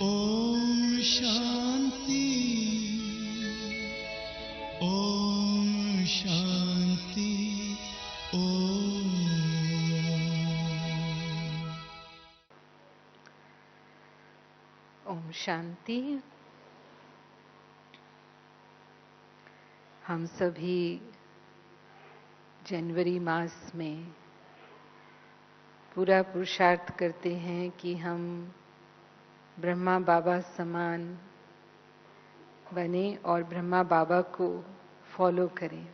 ओम शांति। ओम शांति। ओम। ओम शांति। हम सभी जनवरी मास में पूरा पुरुषार्थ करते हैं कि हम ब्रह्मा बाबा समान बने और ब्रह्मा बाबा को फॉलो करें।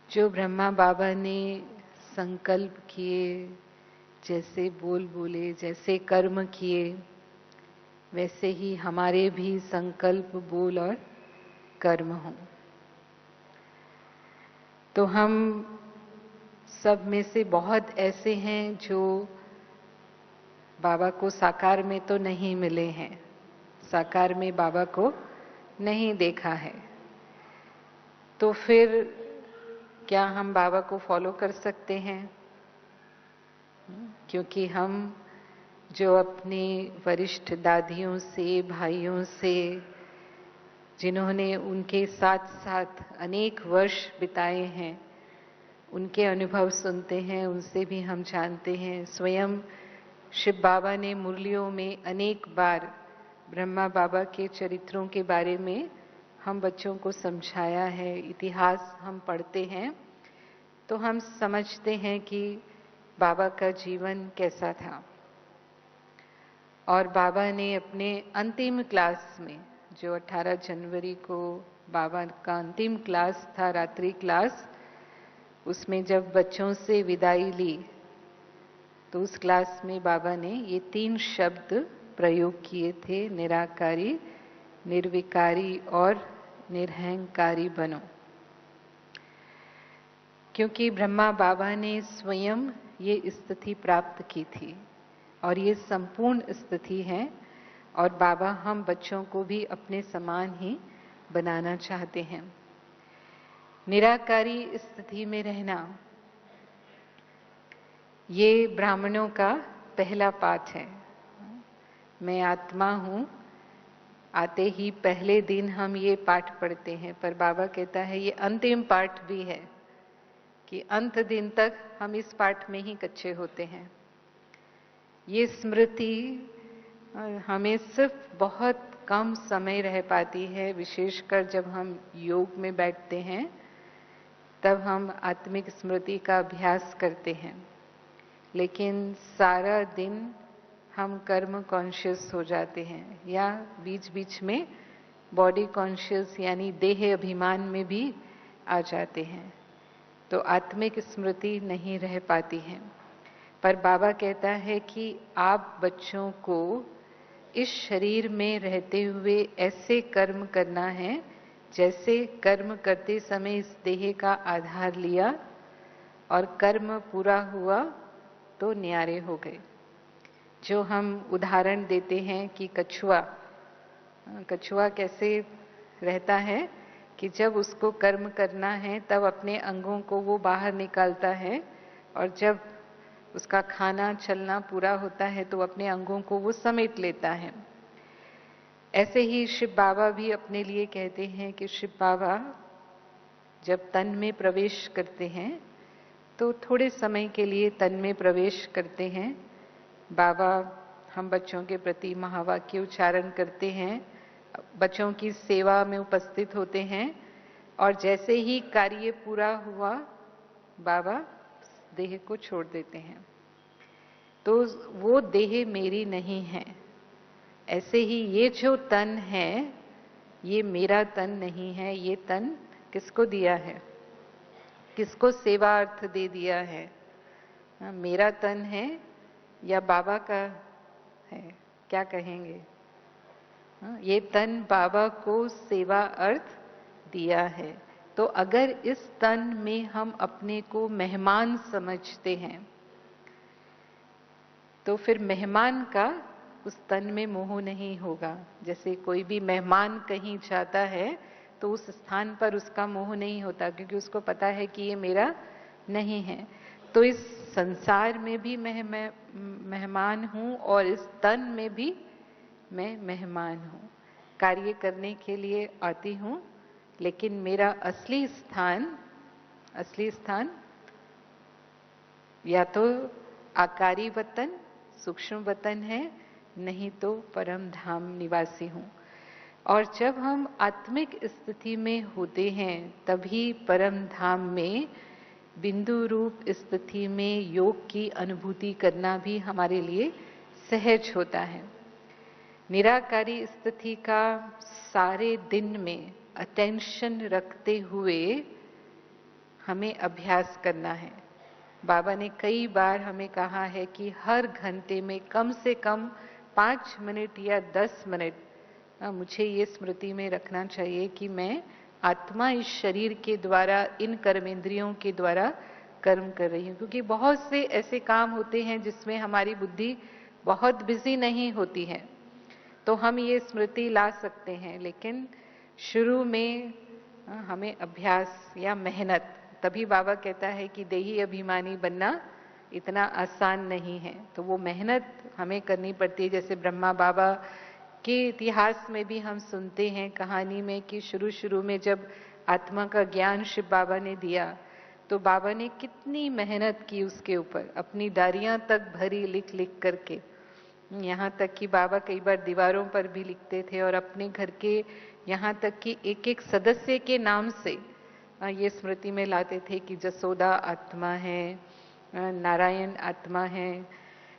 जो ब्रह्मा बाबा ने संकल्प किए, जैसे बोल बोले, जैसे कर्म किए, वैसे ही हमारे भी संकल्प, बोल और कर्म हों। तो हम सब में से बहुत ऐसे हैं जो बाबा को साकार में तो नहीं मिले हैं, साकार में बाबा को नहीं देखा है। तो फिर क्या हम बाबा को फॉलो कर सकते हैं? क्योंकि हम जो अपने वरिष्ठ दादियों से, भाइयों से, जिन्होंने उनके साथ साथ अनेक वर्ष बिताए हैं, उनके अनुभव सुनते हैं, उनसे भी हम जानते हैं। स्वयं शिव बाबा ने मुरलियों में अनेक बार ब्रह्मा बाबा के चरित्रों के बारे में हम बच्चों को समझाया है। इतिहास हम पढ़ते हैं तो हम समझते हैं कि बाबा का जीवन कैसा था। और बाबा ने अपने अंतिम क्लास में, जो 18 जनवरी को बाबा का अंतिम क्लास था, रात्रि क्लास, उसमें जब बच्चों से विदाई ली तो उस क्लास में बाबा ने ये 3 शब्द प्रयोग किए थे: निराकारी, निर्विकारी और निरहंकारी बनो। क्योंकि ब्रह्मा बाबा ने स्वयं ये स्थिति प्राप्त की थी और ये संपूर्ण स्थिति है, और बाबा हम बच्चों को भी अपने समान ही बनाना चाहते हैं। निराकारी स्थिति में रहना, ये ब्राह्मणों का पहला पाठ है। मैं आत्मा हूं, आते ही पहले दिन हम ये पाठ पढ़ते हैं, पर बाबा कहता है ये अंतिम पाठ भी है कि अंत दिन तक हम इस पाठ में ही कच्चे होते हैं। ये स्मृति हमें सिर्फ बहुत कम समय रह पाती है, विशेषकर जब हम योग में बैठते हैं, तब हम आत्मिक स्मृति का अभ्यास करते हैं। लेकिन सारा दिन हम कर्म कॉन्शियस हो जाते हैं, या बीच बीच में बॉडी कॉन्शियस यानी देह अभिमान में भी आ जाते हैं, तो आत्मिक स्मृति नहीं रह पाती है। पर बाबा कहता है कि आप बच्चों को इस शरीर में रहते हुए ऐसे कर्म करना है जैसे कर्म करते समय इस देह का आधार लिया और कर्म पूरा हुआ तो न्यारे हो गए। जो हम उदाहरण देते हैं कि कछुआ कैसे रहता है कि जब उसको कर्म करना है तब अपने अंगों को वो बाहर निकालता है, और जब उसका खाना चलना पूरा होता है तो अपने अंगों को वो समेट लेता है। ऐसे ही शिव बाबा भी अपने लिए कहते हैं कि शिव बाबा जब तन में प्रवेश करते हैं तो थोड़े समय के लिए तन में प्रवेश करते हैं। बाबा हम बच्चों के प्रति महावाक्य उच्चारण करते हैं, बच्चों की सेवा में उपस्थित होते हैं, और जैसे ही कार्य पूरा हुआ बाबा देह को छोड़ देते हैं। तो वो देह मेरी नहीं है। ऐसे ही ये जो तन है ये मेरा तन नहीं है। ये तन किसको दिया है? किसको सेवा अर्थ दे दिया है? मेरा तन है या बाबा का है? क्या कहेंगे? ये तन बाबा को सेवा अर्थ दिया है। तो अगर इस तन में हम अपने को मेहमान समझते हैं तो फिर मेहमान का उस तन में मोह नहीं होगा। जैसे कोई भी मेहमान कहीं जाता है तो उस स्थान पर उसका मोह नहीं होता, क्योंकि उसको पता है कि ये मेरा नहीं है। तो इस संसार में भी मैं मेहमान हूँ और इस तन में भी मैं मेहमान हूँ। कार्य करने के लिए आती हूँ, लेकिन मेरा असली स्थान या तो आकारी वतन, सूक्ष्म वतन है, नहीं तो परम धाम निवासी हूँ। और जब हम आत्मिक स्थिति में होते हैं तभी परम धाम में बिंदु रूप स्थिति में योग की अनुभूति करना भी हमारे लिए सहज होता है। निराकारी स्थिति का सारे दिन में अटेंशन रखते हुए हमें अभ्यास करना है। बाबा ने कई बार हमें कहा है कि हर घंटे में कम से कम 5 मिनट या 10 मिनट मुझे ये स्मृति में रखना चाहिए कि मैं आत्मा इस शरीर के द्वारा, इन कर्मेंद्रियों के द्वारा कर्म कर रही हूँ। क्योंकि बहुत से ऐसे काम होते हैं जिसमें हमारी बुद्धि बहुत बिजी नहीं होती है, तो हम ये स्मृति ला सकते हैं, लेकिन शुरू में हमें अभ्यास या मेहनत, तभी बाबा कहता है कि देही अभिमानी बनना इतना आसान नहीं है। तो वो मेहनत हमें करनी पड़ती है। जैसे ब्रह्मा बाबा के इतिहास में भी हम सुनते हैं कहानी में कि शुरू में जब आत्मा का ज्ञान शिव बाबा ने दिया तो बाबा ने कितनी मेहनत की उसके ऊपर, अपनी डायरियां तक भरी लिख करके, यहाँ तक कि बाबा कई बार दीवारों पर भी लिखते थे और अपने घर के यहाँ तक कि एक सदस्य के नाम से ये स्मृति में लाते थे कि जसोदा आत्मा है, नारायण आत्मा है,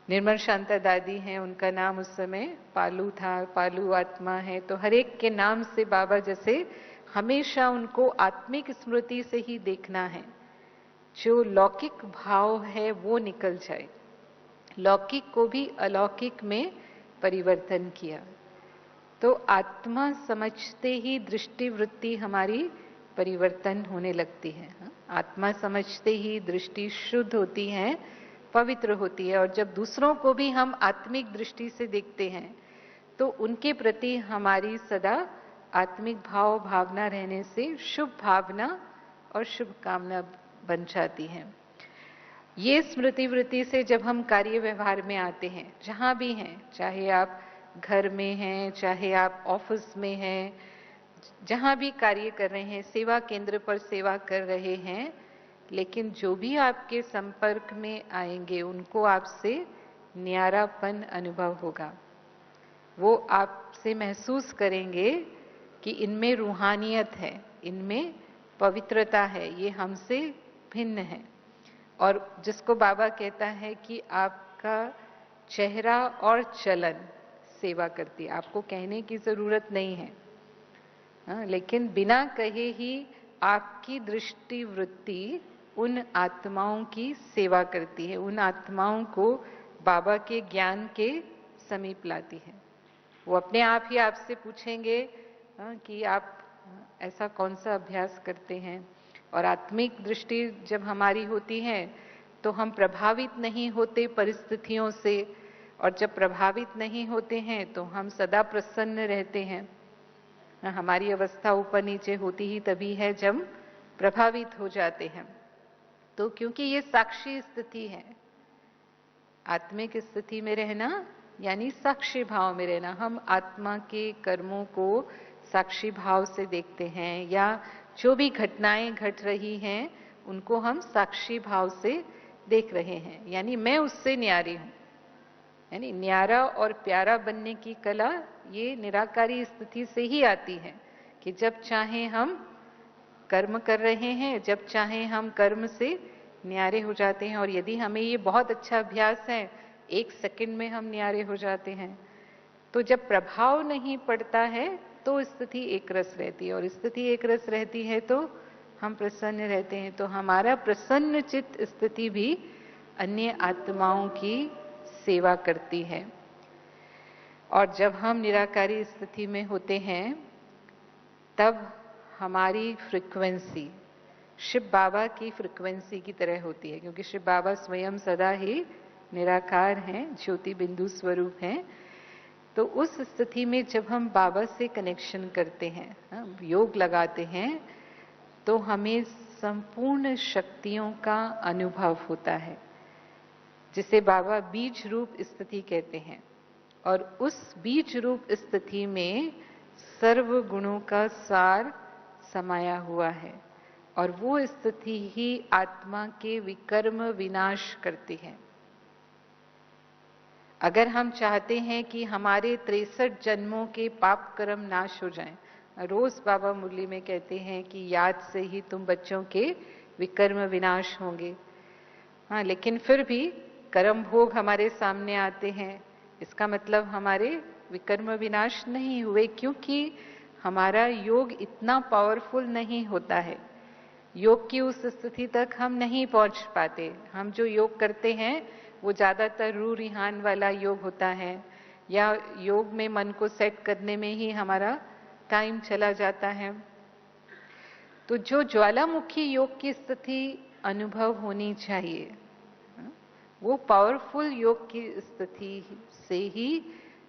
निर्मल शांता दादी हैं, उनका नाम उस समय पालू था, पालू आत्मा है। तो हर एक के नाम से बाबा जैसे हमेशा उनको आत्मिक स्मृति से ही देखना है, जो लौकिक भाव है वो निकल जाए। लौकिक को भी अलौकिक में परिवर्तन किया। तो आत्मा समझते ही दृष्टि वृत्ति हमारी परिवर्तन होने लगती है। आत्मा समझते ही दृष्टि शुद्ध होती है, पवित्र होती है। और जब दूसरों को भी हम आत्मिक दृष्टि से देखते हैं तो उनके प्रति हमारी सदा आत्मिक भाव भावना रहने से शुभ भावना और शुभ कामना बन जाती है। ये स्मृति वृत्ति से जब हम कार्य व्यवहार में आते हैं, जहां भी हैं, चाहे आप घर में हैं, चाहे आप ऑफिस में हैं, जहां भी कार्य कर रहे हैं, सेवा केंद्र पर सेवा कर रहे हैं, लेकिन जो भी आपके संपर्क में आएंगे उनको आपसे न्यारापन अनुभव होगा। वो आपसे महसूस करेंगे कि इनमें रूहानियत है, इनमें पवित्रता है, ये हमसे भिन्न है। और जिसको बाबा कहता है कि आपका चेहरा और चलन सेवा करती है, आपको कहने की जरूरत नहीं है, लेकिन बिना कहे ही आपकी दृष्टि वृत्ति उन आत्माओं की सेवा करती है, उन आत्माओं को बाबा के ज्ञान के समीप लाती है। वो अपने आप ही आपसे पूछेंगे कि आप ऐसा कौन सा अभ्यास करते हैं। और आत्मिक दृष्टि जब हमारी होती है तो हम प्रभावित नहीं होते परिस्थितियों से, और जब प्रभावित नहीं होते हैं तो हम सदा प्रसन्न रहते हैं। हमारी अवस्था ऊपर नीचे होती ही तभी है जब प्रभावित हो जाते हैं। तो क्योंकि ये साक्षी स्थिति है, आत्मिक स्थिति में रहना यानी साक्षी भाव में रहना। हम आत्मा के कर्मों को साक्षी भाव से देखते हैं, या जो भी घटनाएं घट रही हैं उनको हम साक्षी भाव से देख रहे हैं, यानी मैं उससे न्यारी हूं। यानी न्यारा और प्यारा बनने की कला ये निराकारी स्थिति से ही आती है कि जब चाहे हम कर्म कर रहे हैं, जब चाहे हम कर्म से न्यारे हो जाते हैं। और यदि हमें ये बहुत अच्छा अभ्यास है, 1 सेकंड में हम न्यारे हो जाते हैं। तो जब प्रभाव नहीं पड़ता है तो स्थिति एक रस रहती है, और स्थिति एक रस रहती है तो हम प्रसन्न रहते हैं। तो हमारा प्रसन्न चित्त स्थिति भी अन्य आत्माओं की सेवा करती है। और जब हम निराकारी स्थिति में होते हैं तब हमारी फ्रीक्वेंसी शिव बाबा की फ्रीक्वेंसी की तरह होती है, क्योंकि शिव बाबा स्वयं सदा ही निराकार हैं, ज्योति बिंदु स्वरूप हैं। तो उस स्थिति में जब हम बाबा से कनेक्शन करते हैं, योग लगाते हैं, तो हमें संपूर्ण शक्तियों का अनुभव होता है। जिसे बाबा बीज रूप स्थिति कहते हैं। और उस बीज रूप स्थिति में सर्व गुणों का सार समाया हुआ है और वो स्थिति ही आत्मा के विकर्म विनाश करती है। अगर हम चाहते हैं कि हमारे 63 जन्मों के पाप कर्म नाश हो जाएं, रोज बाबा मुरली में कहते हैं कि याद से ही तुम बच्चों के विकर्म विनाश होंगे। हाँ, लेकिन फिर भी कर्म भोग हमारे सामने आते हैं, इसका मतलब हमारे विकर्म विनाश नहीं हुए, क्योंकि हमारा योग इतना पावरफुल नहीं होता है। योग की उस स्थिति तक हम नहीं पहुंच पाते। हम जो योग करते हैं वो ज्यादातर रू रिहान वाला योग होता है, या योग में मन को सेट करने में ही हमारा टाइम चला जाता है। तो जो ज्वालामुखी योग की स्थिति अनुभव होनी चाहिए, वो पावरफुल योग की स्थिति से ही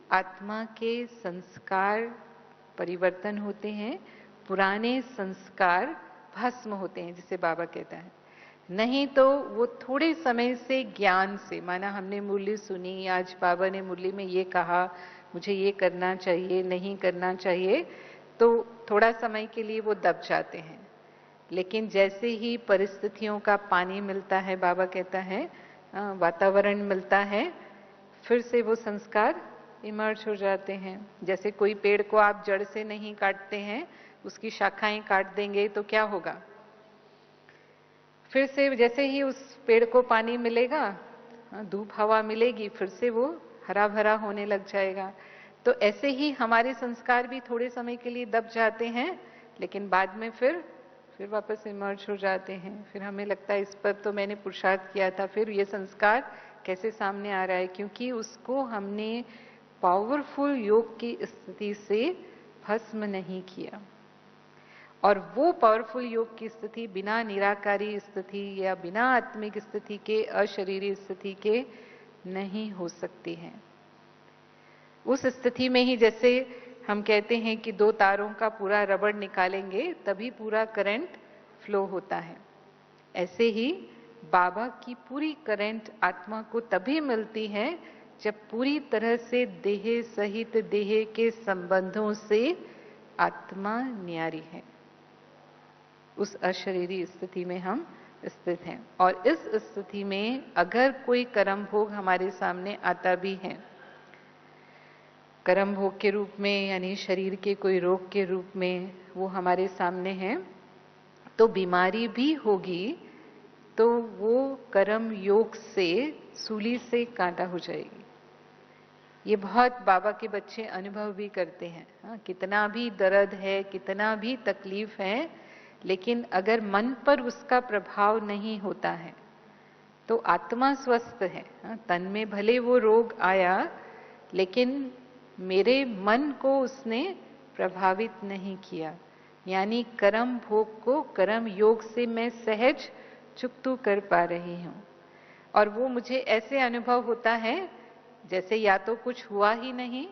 आत्मा के संस्कार परिवर्तन होते हैं, पुराने संस्कार भस्म होते हैं, जिसे बाबा कहता है। नहीं तो वो थोड़े समय से ज्ञान से, माना हमने मुरली सुनी, आज बाबा ने मुरली में ये कहा, मुझे ये करना चाहिए, नहीं करना चाहिए, तो थोड़ा समय के लिए वो दब जाते हैं। लेकिन जैसे ही परिस्थितियों का पानी मिलता है, बाबा कहता है वातावरण मिलता है, फिर से वो संस्कार इमर्ज हो जाते हैं। जैसे कोई पेड़ को आप जड़ से नहीं काटते हैं, उसकी शाखाएं काट देंगे तो क्या होगा? फिर से जैसे ही उस पेड़ को पानी मिलेगा, धूप हवा मिलेगी, फिर से वो हरा भरा होने लग जाएगा। तो ऐसे ही हमारे संस्कार भी थोड़े समय के लिए दब जाते हैं, लेकिन बाद में फिर वापस इमर्ज हो जाते हैं। फिर हमें लगता है इस पर तो मैंने पुरुषार्थ किया था, फिर ये संस्कार कैसे सामने आ रहा है? क्योंकि उसको हमने पावरफुल योग की स्थिति से भस्म नहीं किया। और वो पावरफुल योग की स्थिति बिना निराकारी स्थिति या बिना आत्मिक स्थिति के, अशरीरी स्थिति के नहीं हो सकती है। उस स्थिति में ही जैसे हम कहते हैं कि दो तारों का पूरा रबड़ निकालेंगे तभी पूरा करंट फ्लो होता है, ऐसे ही बाबा की पूरी करंट आत्मा को तभी मिलती है जब पूरी तरह से देह सहित देह के संबंधों से आत्मा न्यारी है। उस अशरीरी स्थिति में हम स्थित हैं। और इस स्थिति में अगर कोई कर्म भोग हमारे सामने आता भी है, कर्म भोग के रूप में, यानी शरीर के कोई रोग के रूप में वो हमारे सामने है, तो बीमारी भी होगी, तो वो कर्म योग से सूली से काटा हो जाएगी। ये बहुत बाबा के बच्चे अनुभव भी करते हैं। हाँ, कितना भी दर्द है, कितना भी तकलीफ है, लेकिन अगर मन पर उसका प्रभाव नहीं होता है तो आत्मा स्वस्थ है। हाँ, तन में भले वो रोग आया, लेकिन मेरे मन को उसने प्रभावित नहीं किया। यानी कर्म भोग को कर्म योग से मैं सहज चुकतू कर पा रही हूं। और वो मुझे ऐसे अनुभव होता है जैसे या तो कुछ हुआ ही नहीं,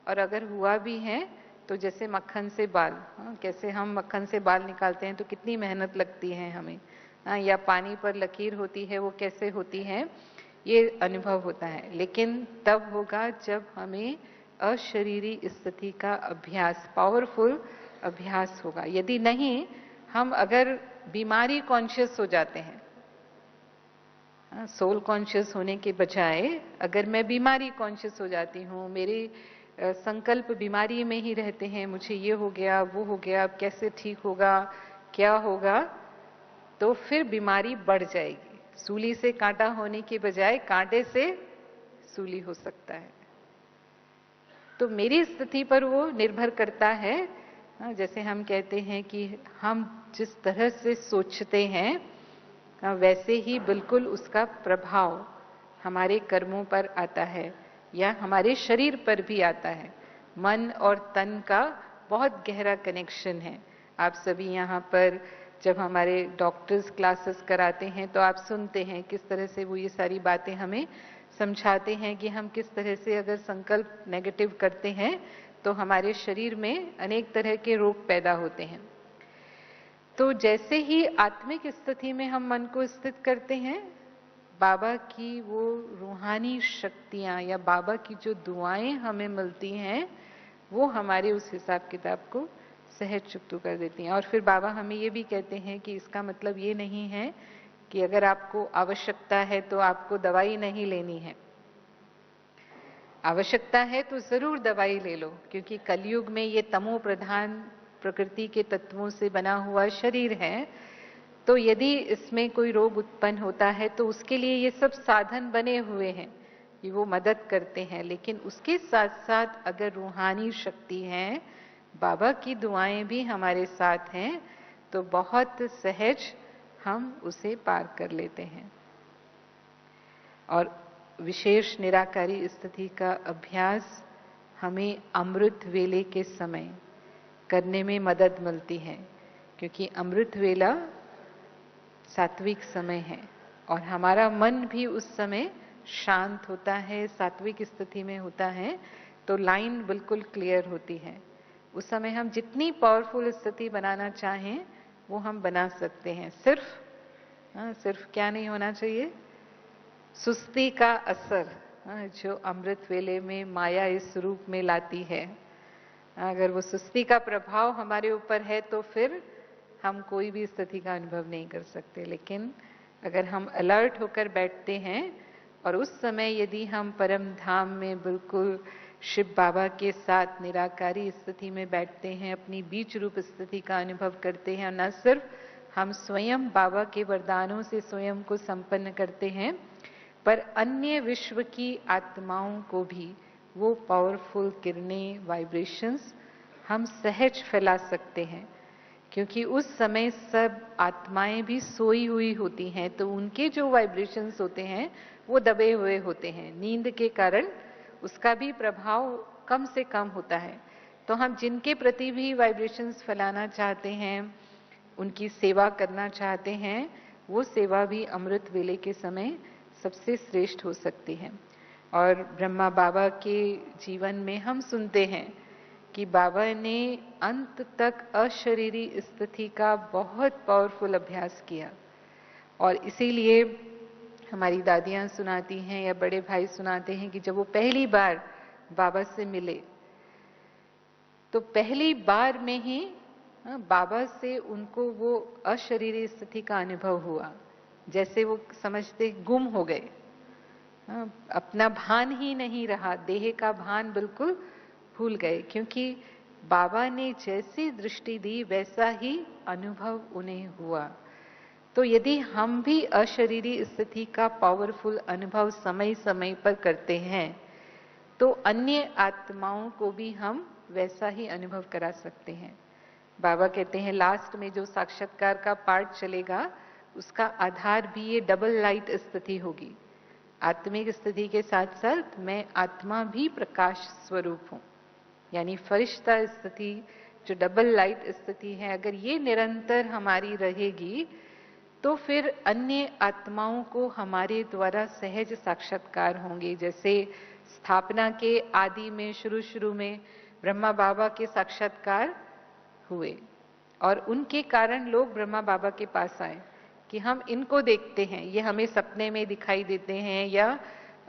और अगर हुआ भी है तो जैसे मक्खन से बाल। कैसे हम मक्खन से बाल निकालते हैं तो कितनी मेहनत लगती है हमें, या पानी पर लकीर होती है वो कैसे होती है, ये अनुभव होता है। लेकिन तब होगा जब हमें अशरीरी स्थिति का अभ्यास, पावरफुल अभ्यास होगा। यदि नहीं, हम अगर बीमारी कॉन्शियस हो जाते हैं, सोल कॉन्शियस होने के बजाय अगर मैं बीमारी कॉन्शियस हो जाती हूँ, मेरे संकल्प बीमारी में ही रहते हैं, मुझे ये हो गया, वो हो गया, अब कैसे ठीक होगा, क्या होगा, तो फिर बीमारी बढ़ जाएगी। सूली से कांटा होने के बजाय कांटे से सूली हो सकता है। तो मेरी स्थिति पर वो निर्भर करता है। जैसे हम कहते हैं कि हम जिस तरह से सोचते हैं वैसे ही बिल्कुल उसका प्रभाव हमारे कर्मों पर आता है, या हमारे शरीर पर भी आता है। मन और तन का बहुत गहरा कनेक्शन है। आप सभी यहाँ पर जब हमारे डॉक्टर्स क्लासेस कराते हैं तो आप सुनते हैं किस तरह से वो ये सारी बातें हमें समझाते हैं कि हम किस तरह से अगर संकल्प नेगेटिव करते हैं तो हमारे शरीर में अनेक तरह के रोग पैदा होते हैं। तो जैसे ही आत्मिक स्थिति में हम मन को स्थित करते हैं, बाबा की वो रूहानी शक्तियां या बाबा की जो दुआएं हमें मिलती हैं वो हमारे उस हिसाब किताब को सहज चुकतू कर देती हैं। और फिर बाबा हमें ये भी कहते हैं कि इसका मतलब ये नहीं है कि अगर आपको आवश्यकता है तो आपको दवाई नहीं लेनी है। आवश्यकता है तो जरूर दवाई ले लो, क्योंकि कलयुग में ये तमो प्रधान प्रकृति के तत्वों से बना हुआ शरीर है, तो यदि इसमें कोई रोग उत्पन्न होता है तो उसके लिए ये सब साधन बने हुए हैं कि वो मदद करते हैं। लेकिन उसके साथ साथ अगर रूहानी शक्ति है, बाबा की दुआएं भी हमारे साथ हैं, तो बहुत सहज हम उसे पार कर लेते हैं। और विशेष निराकारी स्थिति का अभ्यास हमें अमृत वेले के समय करने में मदद मिलती है, क्योंकि अमृत वेला सात्विक समय है और हमारा मन भी उस समय शांत होता है, सात्विक स्थिति में होता है, तो लाइन बिल्कुल क्लियर होती है। उस समय हम जितनी पावरफुल स्थिति बनाना चाहें वो हम बना सकते हैं। सिर्फ क्या नहीं होना चाहिए, सुस्ती का असर जो अमृत वेले में माया इस रूप में लाती है, अगर वो सुस्ती का प्रभाव हमारे ऊपर है तो फिर हम कोई भी स्थिति का अनुभव नहीं कर सकते। लेकिन अगर हम अलर्ट होकर बैठते हैं और उस समय यदि हम परम धाम में बिल्कुल शिव बाबा के साथ निराकारी स्थिति में बैठते हैं, अपनी बीच रूप स्थिति का अनुभव करते हैं, और न सिर्फ हम स्वयं बाबा के वरदानों से स्वयं को संपन्न करते हैं, पर अन्य विश्व की आत्माओं को भी वो पावरफुल किरणें, वाइब्रेशंस हम सहज फैला सकते हैं। क्योंकि उस समय सब आत्माएं भी सोई हुई होती हैं, तो उनके जो वाइब्रेशंस होते हैं वो दबे हुए होते हैं। नींद के कारण उसका भी प्रभाव कम से कम होता है। तो हम जिनके प्रति भी वाइब्रेशंस फैलाना चाहते हैं, उनकी सेवा करना चाहते हैं, वो सेवा भी अमृत वेले के समय सबसे श्रेष्ठ हो सकती है। और ब्रह्मा बाबा के जीवन में हम सुनते हैं कि बाबा ने अंत तक अशरीरी स्थिति का बहुत पावरफुल अभ्यास किया, और इसीलिए हमारी दादियां सुनाती हैं या बड़े भाई सुनाते हैं कि जब वो पहली बार बाबा से मिले तो पहली बार में ही बाबा से उनको वो अशरीरी स्थिति का अनुभव हुआ, जैसे वो समझते गुम हो गए, अपना भान ही नहीं रहा, देह का भान बिल्कुल भूल गए, क्योंकि बाबा ने जैसी दृष्टि दी वैसा ही अनुभव उन्हें हुआ। तो यदि हम भी अशरीरी स्थिति का पावरफुल अनुभव समय समय पर करते हैं तो अन्य आत्माओं को भी हम वैसा ही अनुभव करा सकते हैं। बाबा कहते हैं लास्ट में जो साक्षात्कार का पार्ट चलेगा उसका आधार भी ये डबल लाइट स्थिति होगी। आत्मिक स्थिति के साथ साथ मैं आत्मा भी प्रकाश स्वरूप हूं, यानी फरिश्ता स्थिति जो डबल लाइट स्थिति है, अगर ये निरंतर हमारी रहेगी तो फिर अन्य आत्माओं को हमारे द्वारा सहज साक्षात्कार होंगे। जैसे स्थापना के आदि में शुरू में ब्रह्मा बाबा के साक्षात्कार हुए और उनके कारण लोग ब्रह्मा बाबा के पास आए कि हम इनको देखते हैं, ये हमें सपने में दिखाई देते हैं, या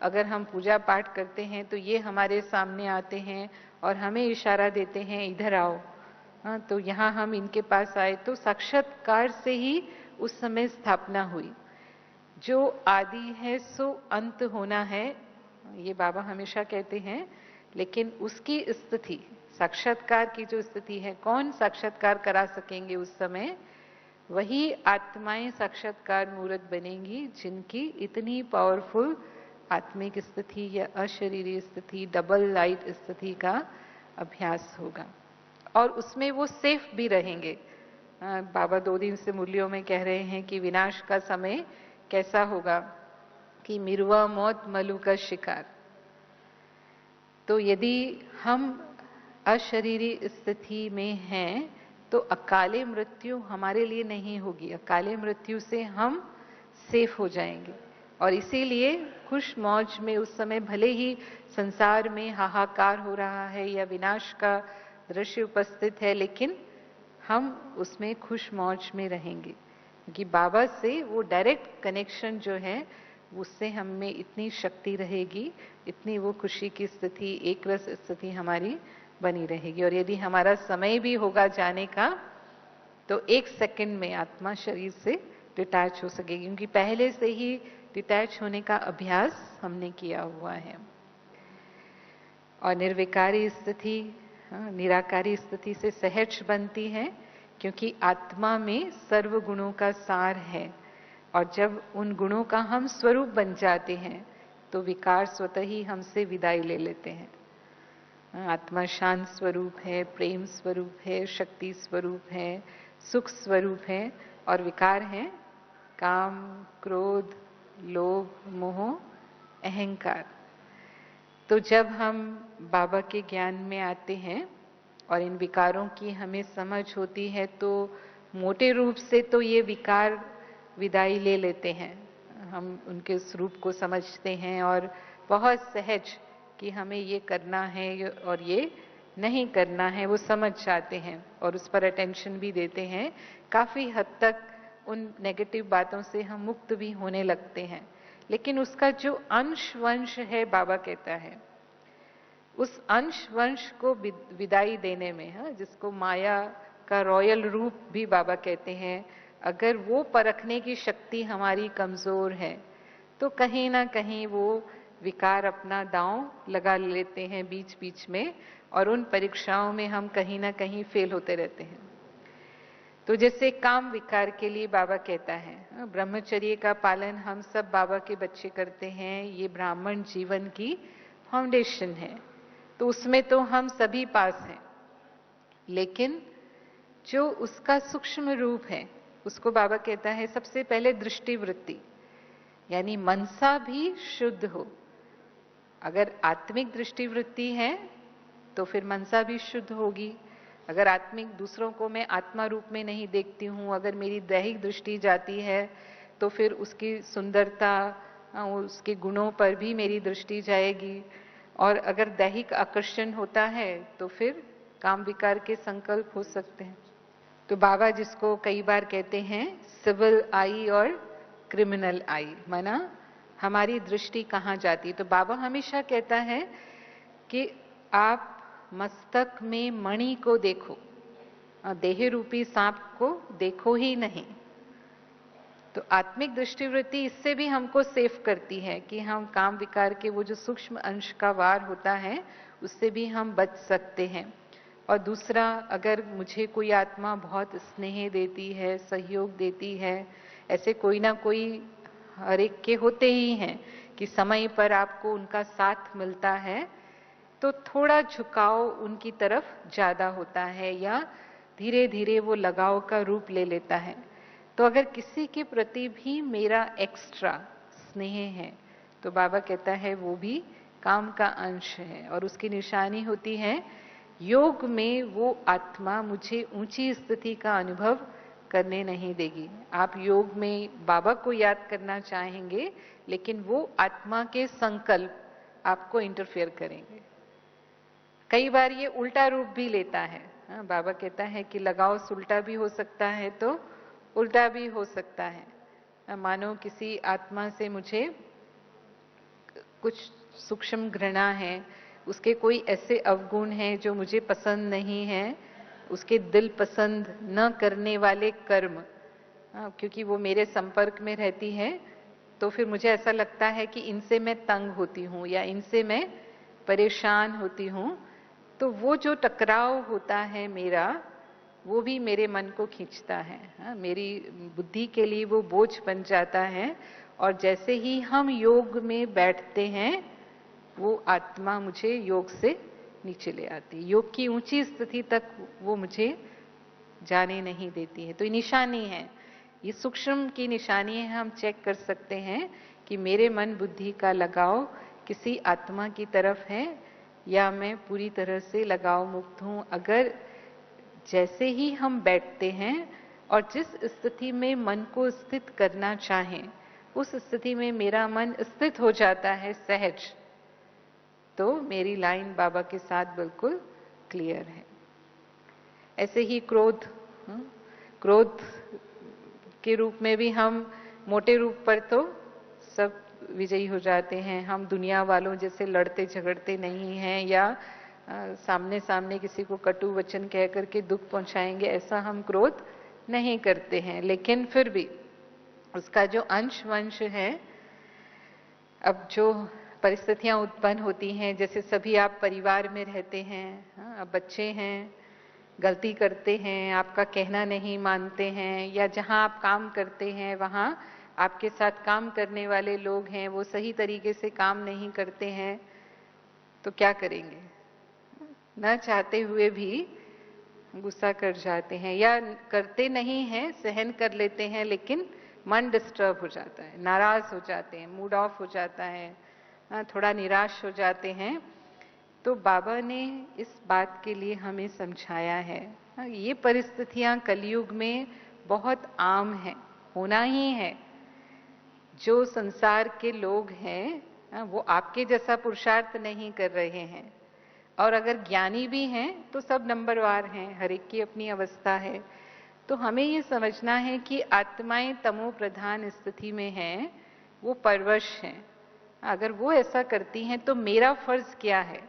अगर हम पूजा पाठ करते हैं तो ये हमारे सामने आते हैं और हमें इशारा देते हैं इधर आओ। तो यहाँ हम इनके पास आए, तो साक्षात्कार से ही उस समय स्थापना हुई। जो आदि है सो अंत होना है, ये बाबा हमेशा कहते हैं, लेकिन उसकी स्थिति, साक्षात्कार की जो स्थिति है, कौन साक्षात्कार करा सकेंगे उस समय? वही आत्माएं साक्षात्कार मूर्त बनेंगी जिनकी इतनी पावरफुल आत्मिक स्थिति या अशरीरी स्थिति, डबल लाइट स्थिति का अभ्यास होगा, और उसमें वो सेफ भी रहेंगे। बाबा 2 दिन से मुरलियों में कह रहे हैं कि विनाश का समय कैसा होगा कि मिरुआ मौत मलू का शिकार। तो यदि हम अशरीरी स्थिति में हैं तो अकाले मृत्यु हमारे लिए नहीं होगी, अकाले मृत्यु से हम सेफ हो जाएंगे। और इसीलिए खुश मौज में उस समय भले ही संसार में हाहाकार हो रहा है या विनाश का दृश्य उपस्थित है, लेकिन हम उसमें खुश मौज में रहेंगे, क्योंकि बाबा से वो डायरेक्ट कनेक्शन जो है उससे हम में इतनी शक्ति रहेगी, इतनी वो खुशी की स्थिति, एक रस स्थिति हमारी बनी रहेगी। और यदि हमारा समय भी होगा जाने का, तो 1 सेकंड में आत्मा शरीर से डिटैच हो सकेगी, क्योंकि पहले से ही डिटैच होने का अभ्यास हमने किया हुआ है। और निर्विकारी स्थिति, निराकारी स्थिति से सहज बनती है, क्योंकि आत्मा में सर्व गुणों का सार है। और जब उन गुणों का हम स्वरूप बन जाते हैं, तो विकार स्वतः ही हमसे विदाई ले लेते हैं। आत्मा शांत स्वरूप है, प्रेम स्वरूप है, शक्ति स्वरूप है, सुख स्वरूप है, और विकार है काम, क्रोध, लोभ, मोह, अहंकार। तो जब हम बाबा के ज्ञान में आते हैं और इन विकारों की हमें समझ होती है, तो मोटे रूप से तो ये विकार विदाई ले लेते हैं। हम उनके स्वरूप को समझते हैं और बहुत सहज कि हमें ये करना है और ये नहीं करना है, वो समझ जाते हैं और उस पर अटेंशन भी देते हैं। काफी हद तक उन नेगेटिव बातों से हम मुक्त भी होने लगते हैं। लेकिन उसका जो अंश वंश है, बाबा कहता है, उस अंश वंश को विदाई देने में, जिसको माया का रॉयल रूप भी बाबा कहते हैं, अगर वो परखने की शक्ति हमारी कमजोर है, तो कहीं ना कहीं वो विकार अपना दांव लगा लेते हैं बीच बीच में, और उन परीक्षाओं में हम कहीं ना कहीं फेल होते रहते हैं। तो जैसे काम विकार के लिए बाबा कहता है, ब्रह्मचर्य का पालन हम सब बाबा के बच्चे करते हैं, ये ब्राह्मण जीवन की फाउंडेशन है, तो उसमें तो हम सभी पास हैं। लेकिन जो उसका सूक्ष्म रूप है, उसको बाबा कहता है सबसे पहले दृष्टि वृत्ति, यानी मनसा भी शुद्ध हो। अगर आत्मिक दृष्टि वृत्ति है तो फिर मनसा भी शुद्ध होगी। अगर आत्मिक दूसरों को मैं आत्मा रूप में नहीं देखती हूं, अगर मेरी दैहिक दृष्टि जाती है, तो फिर उसकी सुंदरता, उसके गुणों पर भी मेरी दृष्टि जाएगी। और अगर दैहिक आकर्षण होता है तो फिर काम विकार के संकल्प हो सकते हैं। तो बाबा जिसको कई बार कहते हैं सिविल आई और क्रिमिनल आई, माना हमारी दृष्टि कहाँ जाती। तो बाबा हमेशा कहता है कि आप मस्तक में मणि को देखो, देह रूपी सांप को देखो ही नहीं। तो आत्मिक दृष्टिवृत्ति इससे भी हमको सेफ करती है कि हम काम विकार के वो जो सूक्ष्म अंश का वार होता है, उससे भी हम बच सकते हैं। और दूसरा, अगर मुझे कोई आत्मा बहुत स्नेह देती है, सहयोग देती है, ऐसे कोई ना कोई हर एक के होते ही हैं कि समय पर आपको उनका साथ मिलता है, तो थोड़ा झुकाव उनकी तरफ ज्यादा होता है या धीरे धीरे वो लगाव का रूप ले लेता है। तो अगर किसी के प्रति भी मेरा एक्स्ट्रा स्नेह है, तो बाबा कहता है वो भी काम का अंश है, और उसकी निशानी होती है योग में वो आत्मा मुझे ऊंची स्थिति का अनुभव करने नहीं देगी। आप योग में बाबा को याद करना चाहेंगे, लेकिन वो आत्मा के संकल्प आपको इंटरफेयर करेंगे। कई बार ये उल्टा रूप भी लेता है। बाबा कहता है कि लगाव उल्टा भी हो सकता है, तो उल्टा भी हो सकता है। मानो किसी आत्मा से मुझे कुछ सूक्ष्म घृणा है, उसके कोई ऐसे अवगुण हैं जो मुझे पसंद नहीं है, उसके दिल पसंद न करने वाले कर्म, क्योंकि वो मेरे संपर्क में रहती है, तो फिर मुझे ऐसा लगता है कि इनसे मैं तंग होती हूँ या इनसे मैं परेशान होती हूँ। तो वो जो टकराव होता है मेरा, वो भी मेरे मन को खींचता है, मेरी बुद्धि के लिए वो बोझ बन जाता है। और जैसे ही हम योग में बैठते हैं, वो आत्मा मुझे योग से नीचे ले आती है, योग की ऊंची स्थिति तक वो मुझे जाने नहीं देती है। तो ये निशानी है, ये सूक्ष्म की निशानी है। हम चेक कर सकते हैं कि मेरे मन बुद्धि का लगाव किसी आत्मा की तरफ है या मैं पूरी तरह से लगाव मुक्त हूं। अगर जैसे ही हम बैठते हैं और जिस स्थिति में मन को स्थित करना चाहें, उस स्थिति में मेरा मन स्थित हो जाता है सहज, तो मेरी लाइन बाबा के साथ बिल्कुल क्लियर है। ऐसे ही क्रोध, क्रोध के रूप में भी हम मोटे रूप पर तो सब विजयी हो जाते हैं, हम दुनिया वालों जैसे लड़ते झगड़ते नहीं हैं या सामने सामने किसी को कटु वचन कह करके दुख पहुंचाएंगे, ऐसा हम क्रोध नहीं करते हैं। लेकिन फिर भी उसका जो अंश वंश है, अब जो परिस्थितियां उत्पन्न होती हैं, जैसे सभी आप परिवार में रहते हैं, अब बच्चे हैं, गलती करते हैं, आपका कहना नहीं मानते हैं, या जहां आप काम करते हैं वहां आपके साथ काम करने वाले लोग हैं, वो सही तरीके से काम नहीं करते हैं, तो क्या करेंगे? न चाहते हुए भी गुस्सा कर जाते हैं, या करते नहीं हैं, सहन कर लेते हैं, लेकिन मन डिस्टर्ब हो जाता है, नाराज हो जाते हैं, मूड ऑफ हो जाता है, थोड़ा निराश हो जाते हैं। तो बाबा ने इस बात के लिए हमें समझाया है, ये परिस्थितियां कलयुग में बहुत आम है, होना ही है। जो संसार के लोग हैं वो आपके जैसा पुरुषार्थ नहीं कर रहे हैं, और अगर ज्ञानी भी हैं तो सब नंबरवार हैं, हर एक की अपनी अवस्था है। तो हमें ये समझना है कि आत्माएं तमो प्रधान स्थिति में हैं, वो परवश हैं। अगर वो ऐसा करती हैं तो मेरा फर्ज क्या है,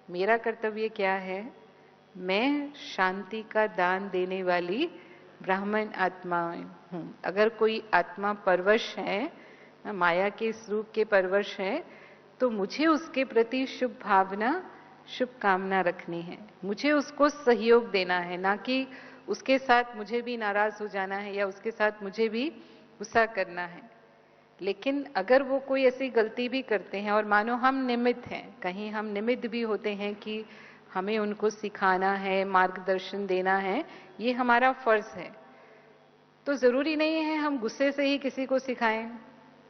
मेरा कर्तव्य क्या है? मैं शांति का दान देने वाली ब्राह्मण आत्मा हूं। अगर कोई आत्मा परवश है, माया के स्वरूप के परवश है, तो मुझे उसके प्रति शुभ भावना, शुभ कामना रखनी है, मुझे उसको सहयोग देना है, ना कि उसके साथ मुझे भी नाराज हो जाना है या उसके साथ मुझे भी गुस्सा करना है। लेकिन अगर वो कोई ऐसी गलती भी करते हैं और मानो हम निमित्त हैं, कहीं हम निमित्त भी होते हैं कि हमें उनको सिखाना है, मार्गदर्शन देना है, ये हमारा फर्ज है, तो जरूरी नहीं है हम गुस्से से ही किसी को सिखाएं,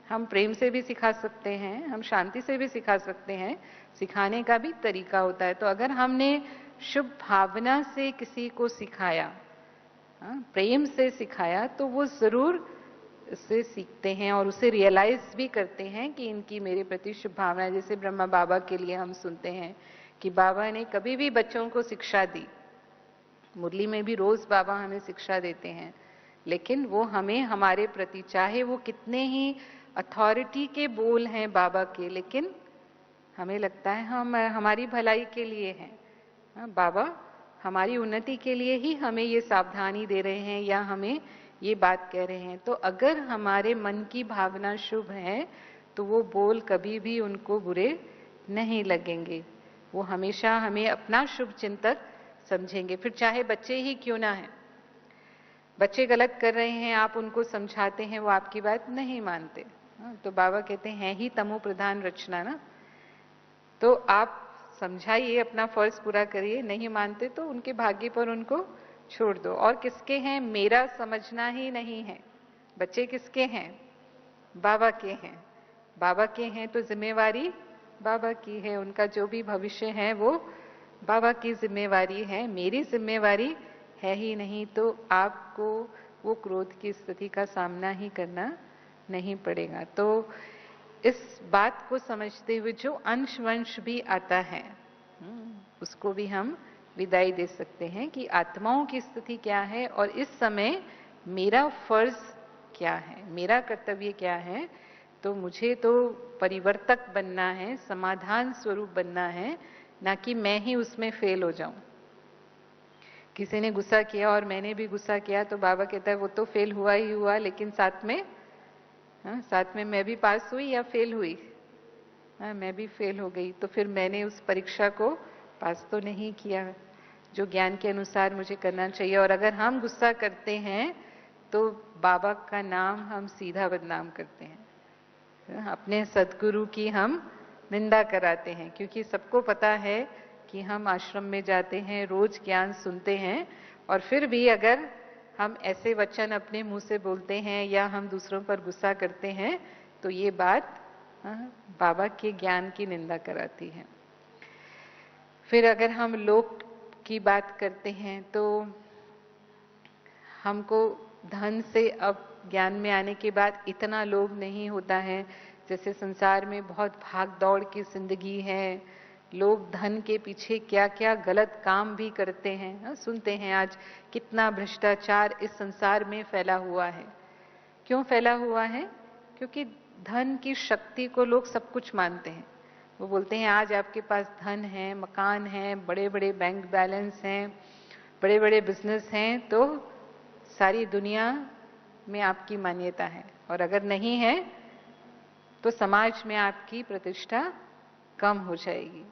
हम प्रेम से भी सिखा सकते हैं, हम शांति से भी सिखा सकते हैं, सिखाने का भी तरीका होता है। तो अगर हमने शुभ भावना से किसी को सिखाया, प्रेम से सिखाया, तो वो जरूर उससे सीखते हैं और उसे रियलाइज भी करते हैं कि इनकी मेरे प्रति शुभ भावना है। जैसे ब्रह्मा बाबा के लिए हम सुनते हैं कि बाबा ने कभी भी बच्चों को शिक्षा दी, मुरली में भी रोज बाबा हमें शिक्षा देते हैं, लेकिन वो हमें हमारे प्रति, चाहे वो कितने ही अथॉरिटी के बोल हैं बाबा के, लेकिन हमें लगता है हम हमारी भलाई के लिए हैं, बाबा हमारी उन्नति के लिए ही हमें ये सावधानी दे रहे हैं या हमें ये बात कह रहे हैं। तो अगर हमारे मन की भावना शुभ है तो वो बोल कभी भी उनको बुरे नहीं लगेंगे, वो हमेशा हमें अपना शुभ चिंतक समझेंगे, फिर चाहे बच्चे ही क्यों ना है। बच्चे गलत कर रहे हैं, आप उनको समझाते हैं, वो आपकी बात नहीं मानते, तो बाबा कहते हैं ही तमो प्रधान रचना ना, तो आप समझाइए, अपना फर्ज पूरा करिए, नहीं मानते तो उनके भाग्य पर उनको छोड़ दो। और किसके हैं? मेरा समझना ही नहीं है। बच्चे किसके हैं? बाबा के हैं। बाबा के हैं तो जिम्मेवारी बाबा की है, उनका जो भी भविष्य है वो बाबा की जिम्मेवारी है, मेरी जिम्मेवारी है ही नहीं। तो आपको वो क्रोध की स्थिति का सामना ही करना नहीं पड़ेगा। तो इस बात को समझते हुए जो अंश वंश भी आता है उसको भी हम विदाई दे सकते हैं कि आत्माओं की स्थिति क्या है और इस समय मेरा फर्ज क्या है, मेरा कर्तव्य क्या है। तो मुझे तो परिवर्तक बनना है, समाधान स्वरूप बनना है, ना कि मैं ही उसमें फेल हो जाऊं। किसी ने गुस्सा किया और मैंने भी गुस्सा किया तो बाबा कहता है वो तो फेल हुआ ही हुआ, लेकिन साथ में मैं भी पास हुई या फेल हुई? मैं भी फेल हो गई, तो फिर मैंने उस परीक्षा को पास तो नहीं किया जो ज्ञान के अनुसार मुझे करना चाहिए। और अगर हम गुस्सा करते हैं तो बाबा का नाम हम सीधा बदनाम करते हैं, अपने सदगुरु की हम निंदा कराते हैं, क्योंकि सबको पता है कि हम आश्रम में जाते हैं, रोज ज्ञान सुनते हैं, और फिर भी अगर हम ऐसे वचन अपने मुंह से बोलते हैं या हम दूसरों पर गुस्सा करते हैं तो ये बात बाबा के ज्ञान की निंदा कराती है। फिर अगर हम लोक की बात करते हैं तो हमको धन से अब ज्ञान में आने के बाद इतना लोभ नहीं होता है। जैसे संसार में बहुत भाग दौड़ की जिंदगी है, लोग धन के पीछे क्या क्या गलत काम भी करते हैं। सुनते हैं आज कितना भ्रष्टाचार इस संसार में फैला हुआ है। क्यों फैला हुआ है? क्योंकि धन की शक्ति को लोग सब कुछ मानते हैं। वो बोलते हैं आज आपके पास धन है, मकान है, बड़े बड़े बैंक बैलेंस हैं, बड़े बड़े बिजनेस हैं, तो सारी दुनिया में आपकी मान्यता है, और अगर नहीं है तो समाज में आपकी प्रतिष्ठा कम हो जाएगी।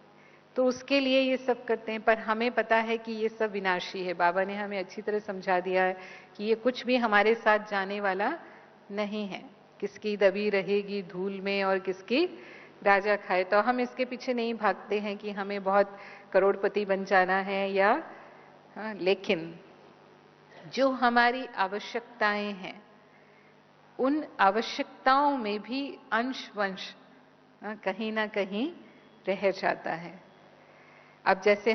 तो उसके लिए ये सब करते हैं, पर हमें पता है कि ये सब विनाशी है। बाबा ने हमें अच्छी तरह समझा दिया है कि ये कुछ भी हमारे साथ जाने वाला नहीं है। किसकी दबी रहेगी धूल में और किसकी राजा खाए। तो हम इसके पीछे नहीं भागते हैं कि हमें बहुत करोड़पति बन जाना है या लेकिन जो हमारी आवश्यकताएं हैं उन आवश्यकताओं में भी अंश वंश कहीं ना कहीं रह जाता है। अब जैसे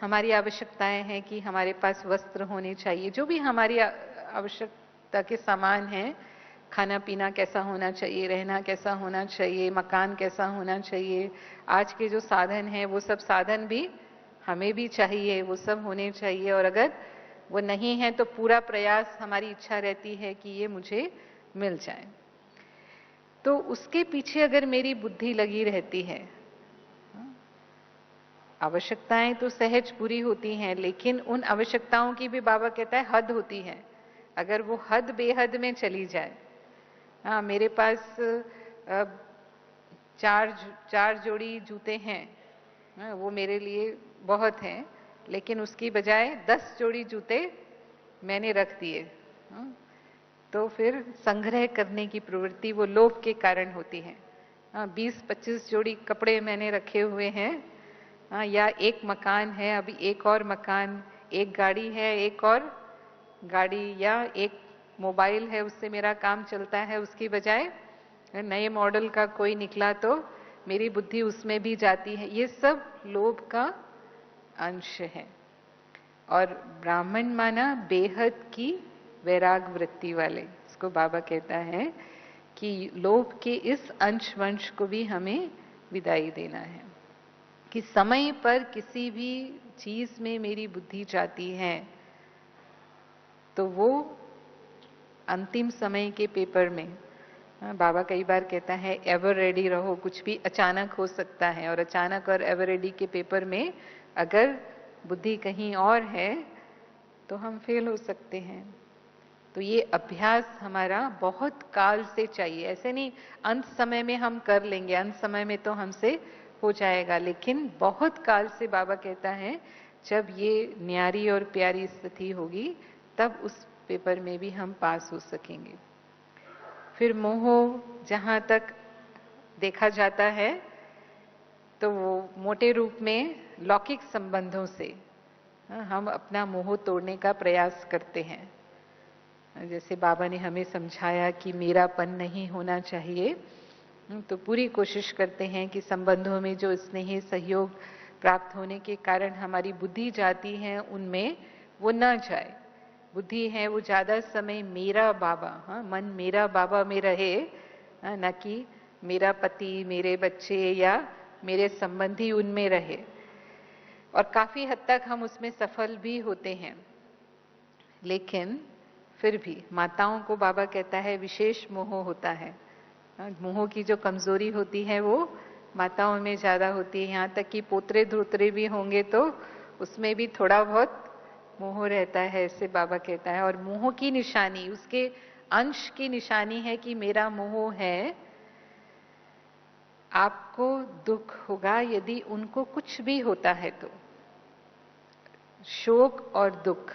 हमारी आवश्यकताएं हैं कि हमारे पास वस्त्र होने चाहिए, जो भी हमारी आवश्यकता के सामान हैं, खाना पीना कैसा होना चाहिए, रहना कैसा होना चाहिए, मकान कैसा होना चाहिए, आज के जो साधन हैं वो सब साधन भी हमें भी चाहिए, वो सब होने चाहिए। और अगर वो नहीं है तो पूरा प्रयास, हमारी इच्छा रहती है कि ये मुझे मिल जाए। तो उसके पीछे अगर मेरी बुद्धि लगी रहती है, आवश्यकताएं तो सहज पूरी होती हैं, लेकिन उन आवश्यकताओं की भी बाबा कहता है हद होती है। अगर वो हद बेहद में चली जाए, मेरे पास चार जोड़ी जूते हैं, वो मेरे लिए बहुत हैं, लेकिन उसकी बजाय 10 जोड़ी जूते मैंने रख दिए, तो फिर संग्रह करने की प्रवृत्ति वो लोभ के कारण होती है। 20-25 जोड़ी कपड़े मैंने रखे हुए हैं, या एक मकान है, अभी एक और मकान, एक गाड़ी है, एक और गाड़ी, या एक मोबाइल है, उससे मेरा काम चलता है, उसकी बजाय नए मॉडल का कोई निकला तो मेरी बुद्धि उसमें भी जाती है। ये सब लोभ का अंश है। और ब्राह्मण माना बेहद की वैराग वृत्ति वाले। इसको बाबा कहता है कि लोभ के इस अंश वंश को भी हमें विदाई देना है, कि समय पर किसी भी चीज में मेरी बुद्धि जाती है तो वो अंतिम समय के पेपर में, बाबा कई बार कहता है एवर रेडी रहो, कुछ भी अचानक हो सकता है, और अचानक और एवर रेडी के पेपर में अगर बुद्धि कहीं और है तो हम फेल हो सकते हैं। तो ये अभ्यास हमारा बहुत काल से चाहिए। ऐसे नहीं अंत समय में हम कर लेंगे, अंत समय में तो हमसे हो जाएगा, लेकिन बहुत काल से बाबा कहता है जब ये न्यारी और प्यारी स्थिति होगी तब उस पेपर में भी हम पास हो सकेंगे। फिर मोह जहां तक देखा जाता है तो वो मोटे रूप में लौकिक संबंधों से हम अपना मोह तोड़ने का प्रयास करते हैं। जैसे बाबा ने हमें समझाया कि मेरापन नहीं होना चाहिए, तो पूरी कोशिश करते हैं कि संबंधों में जो स्नेह सहयोग प्राप्त होने के कारण हमारी बुद्धि जाती है उनमें वो ना जाए। बुद्धि है वो ज्यादा समय मेरा बाबा, मन मेरा बाबा में रहे, न कि मेरा पति, मेरे बच्चे या मेरे संबंधी उनमें रहे। और काफी हद तक हम उसमें सफल भी होते हैं, लेकिन फिर भी माताओं को बाबा कहता है विशेष मोह होता है। मोह की जो कमजोरी होती है वो माताओं में ज्यादा होती है। यहाँ तक कि पोतरे धोतरे भी होंगे तो उसमें भी थोड़ा बहुत मोह रहता है, ऐसे बाबा कहता है। और मोह की निशानी, उसके अंश की निशानी है कि मेरा मोह है। आपको दुख होगा यदि उनको कुछ भी होता है तो, शोक और दुख,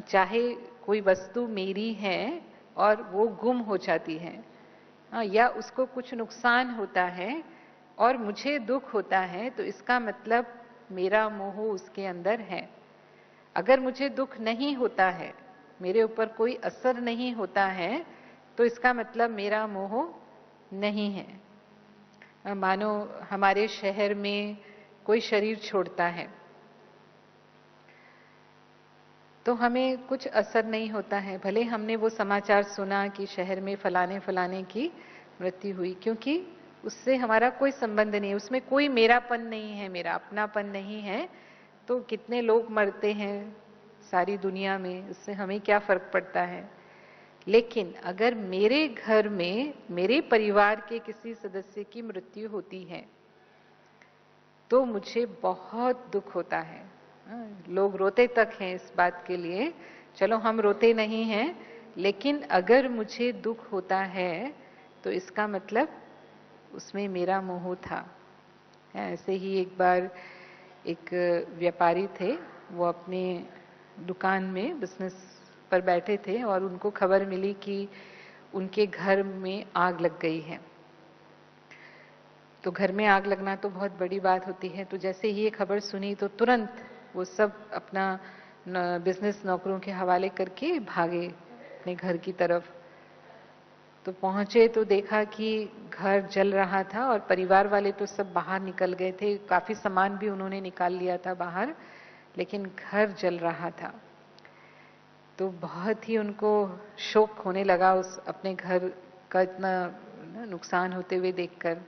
चाहे कोई वस्तु मेरी है और वो गुम हो जाती है, या उसको कुछ नुकसान होता है और मुझे दुख होता है, तो इसका मतलब मेरा मोह उसके अंदर है। अगर मुझे दुख नहीं होता है, मेरे ऊपर कोई असर नहीं होता है, तो इसका मतलब मेरा मोह नहीं है। मानो हमारे शहर में कोई शरीर छोड़ता है तो हमें कुछ असर नहीं होता है, भले हमने वो समाचार सुना कि शहर में फलाने फलाने की मृत्यु हुई, क्योंकि उससे हमारा कोई संबंध नहीं, उसमें कोई मेरापन नहीं है, मेरा अपनापन नहीं है। तो कितने लोग मरते हैं सारी दुनिया में, उससे हमें क्या फर्क पड़ता है। लेकिन अगर मेरे घर में मेरे परिवार के किसी सदस्य की मृत्यु होती है तो मुझे बहुत दुख होता है। लोग रोते तक हैं इस बात के लिए। चलो हम रोते नहीं हैं, लेकिन अगर मुझे दुख होता है तो इसका मतलब उसमें मेरा मोह था। ऐसे ही एक बार एक व्यापारी थे, वो अपने दुकान में बिजनेस पर बैठे थे और उनको खबर मिली कि उनके घर में आग लग गई है। तो घर में आग लगना तो बहुत बड़ी बात होती है। तो जैसे ही ये खबर सुनी तो तुरंत वो सब अपना बिजनेस नौकरों के हवाले करके भागे अपने घर की तरफ। तो पहुंचे तो देखा कि घर जल रहा था और परिवार वाले तो सब बाहर निकल गए थे। काफी सामान भी उन्होंने निकाल लिया था बाहर, लेकिन घर जल रहा था। तो बहुत ही उनको शोक होने लगा उस अपने घर का इतना नुकसान होते हुए देखकर।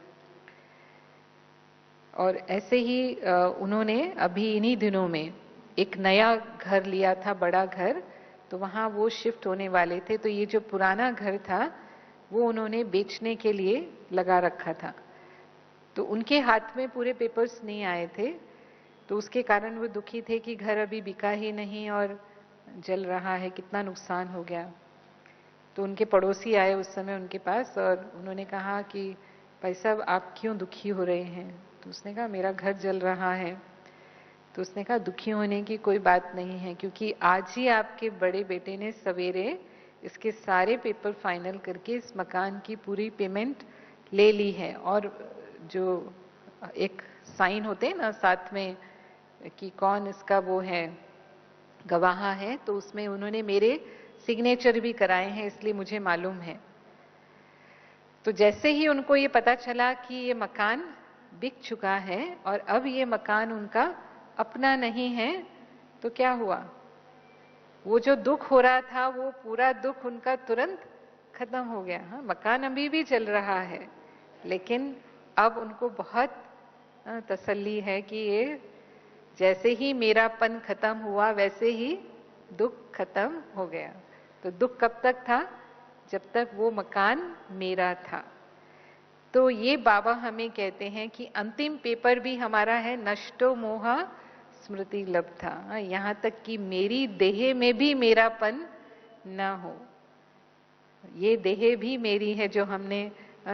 और ऐसे ही उन्होंने अभी इन्हीं दिनों में एक नया घर लिया था, बड़ा घर। तो वहां वो शिफ्ट होने वाले थे। तो ये जो पुराना घर था वो उन्होंने बेचने के लिए लगा रखा था। तो उनके हाथ में पूरे पेपर्स नहीं आए थे, तो उसके कारण वो दुखी थे कि घर अभी बिका ही नहीं और जल रहा है, कितना नुकसान हो गया। तो उनके पड़ोसी आए उस समय उनके पास और उन्होंने कहा कि भाई साहब आप क्यों दुखी हो रहे हैं? तो उसने कहा मेरा घर जल रहा है। तो उसने कहा दुखी होने की कोई बात नहीं है, क्योंकि आज ही आपके बड़े बेटे ने सवेरे इसके सारे पेपर फाइनल करके इस मकान की पूरी पेमेंट ले ली है। और जो एक साइन होते हैं ना साथ में कि कौन इसका वो है, गवाह है, तो उसमें उन्होंने मेरे सिग्नेचर भी कराए हैं, इसलिए मुझे मालूम है। तो जैसे ही उनको ये पता चला कि ये मकान बिक चुका है और अब ये मकान उनका अपना नहीं है, तो क्या हुआ? वो जो दुख हो रहा था वो पूरा दुख उनका तुरंत खत्म हो गया। हाँ, मकान अभी भी चल रहा है, लेकिन अब उनको बहुत तसल्ली है कि ये जैसे ही मेरापन खत्म हुआ वैसे ही दुख खत्म हो गया। तो दुख कब तक था? जब तक वो मकान मेरा था। तो ये बाबा हमें कहते हैं कि अंतिम पेपर भी हमारा है, नष्टो मोहा स्मृति लब्धा। यहां तक कि मेरी देह में भी मेरापन न हो। ये देह भी मेरी है, जो हमने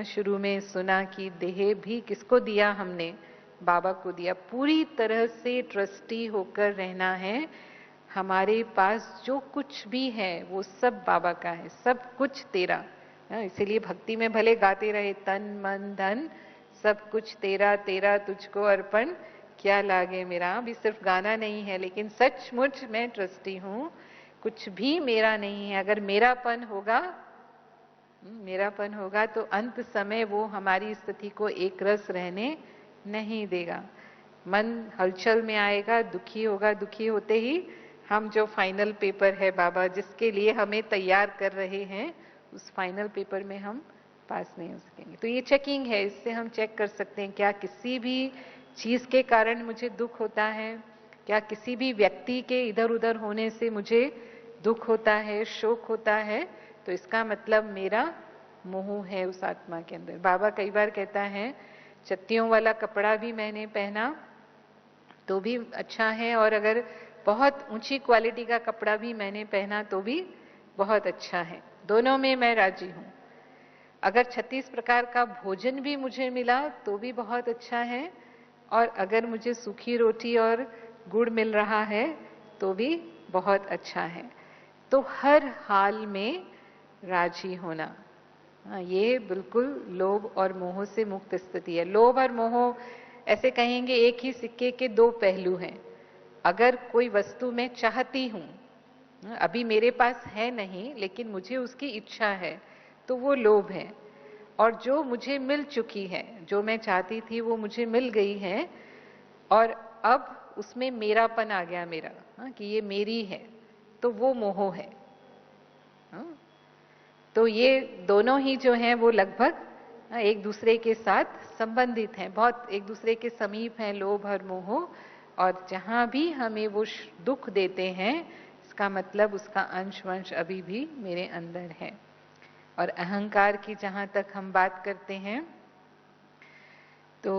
शुरू में सुना कि देह भी किसको दिया? हमने बाबा को दिया। पूरी तरह से ट्रस्टी होकर रहना है। हमारे पास जो कुछ भी है वो सब बाबा का है, सब कुछ तेरा। इसीलिए भक्ति में भले गाते रहे तन मन धन सब कुछ तेरा, तेरा तुझको अर्पण क्या लागे मेरा। अभी सिर्फ गाना नहीं है, लेकिन सचमुच मैं ट्रस्टी हूं, कुछ भी मेरा नहीं है। अगर मेरापन होगा तो अंत समय वो हमारी स्थिति को एक रस रहने नहीं देगा। मन हलचल में आएगा, दुखी होगा। दुखी होते ही हम जो फाइनल पेपर है बाबा जिसके लिए हमें तैयार कर रहे हैं, उस फाइनल पेपर में हम पास नहीं हो सकेंगे। तो ये चेकिंग है, इससे हम चेक कर सकते हैं क्या किसी भी चीज के कारण मुझे दुख होता है, क्या किसी भी व्यक्ति के इधर उधर होने से मुझे दुख होता है, शोक होता है। तो इसका मतलब मेरा मोह है उस आत्मा के अंदर। बाबा कई बार कहता है चत्तियों वाला कपड़ा भी मैंने पहना तो भी अच्छा है, और अगर बहुत ऊंची क्वालिटी का कपड़ा भी मैंने पहना तो भी बहुत अच्छा है, दोनों में मैं राजी हूं। अगर 36 प्रकार का भोजन भी मुझे मिला तो भी बहुत अच्छा है, और अगर मुझे सूखी रोटी और गुड़ मिल रहा है तो भी बहुत अच्छा है। तो हर हाल में राजी होना, ये बिल्कुल लोभ और मोह से मुक्त स्थिति है। लोभ और मोह ऐसे कहेंगे एक ही सिक्के के दो पहलू हैं। अगर कोई वस्तु मैं चाहती हूं, अभी मेरे पास है नहीं लेकिन मुझे उसकी इच्छा है, तो वो लोभ है। और जो मुझे मिल चुकी है, जो मैं चाहती थी वो मुझे मिल गई है, और अब उसमें मेरापन आ गया मेरा, कि ये मेरी है, तो वो मोह है। तो ये दोनों ही जो हैं वो लगभग एक दूसरे के साथ संबंधित हैं, बहुत एक दूसरे के समीप हैं लोभ और मोह। और जहां भी हमें वो दुख देते हैं, इसका मतलब उसका अंश वंश अभी भी मेरे अंदर है। और अहंकार की जहां तक हम बात करते हैं तो